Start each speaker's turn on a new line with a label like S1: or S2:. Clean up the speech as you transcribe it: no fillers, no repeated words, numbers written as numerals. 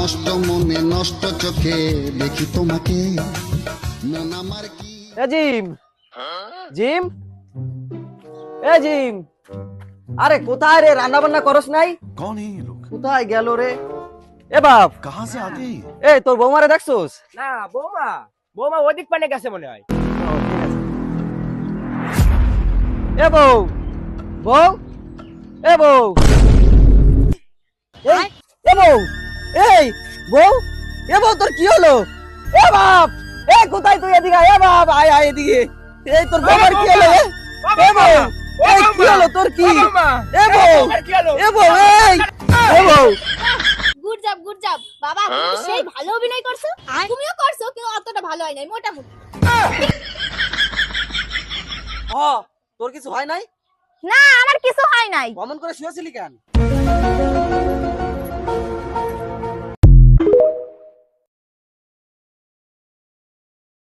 S1: নষ্ট মনে নষ্ট চোখে দেখি তোমাকে, মন আমার কি।
S2: এ জিম, জিম, এ জিম, আরে কোথায় রে? রান্না বান্না করস নাই?
S3: कौन है ये लोग?
S2: কোথায় গেল রে? এ বাপ,
S3: कहाँ से आते हैं?
S2: এ তোর বৌমারে দেখছোস?
S4: না বৌমা, বৌমা ওদিক পানে গেছে মনে হয়।
S2: এ বউ, বউ, এ বউ, এই, এ বউ, এই বউ, এ বউ তোর কি হলো? এ বাপ, এ কোথায় তুই? এদিকে আয়, এ বাপ, আয় আয় এদিকে। এই তোর বৌমার কি হলো? এ বউ, এই কি হলো তোর? কি এ বউ, এ বউ, এই এ বউ।
S5: গুড জব গুড জব বাবা, তুমি সেই ভালো অভিনয় করছো। তুমিও করছো কিন্তু অতটা ভালো হয় নাই, মোটামুটি।
S2: হ্যাঁ, তোর কিছু হয় নাই?
S5: না আমার কিছু হয় নাই।
S2: অমন করে শুয়েছিলি কেন?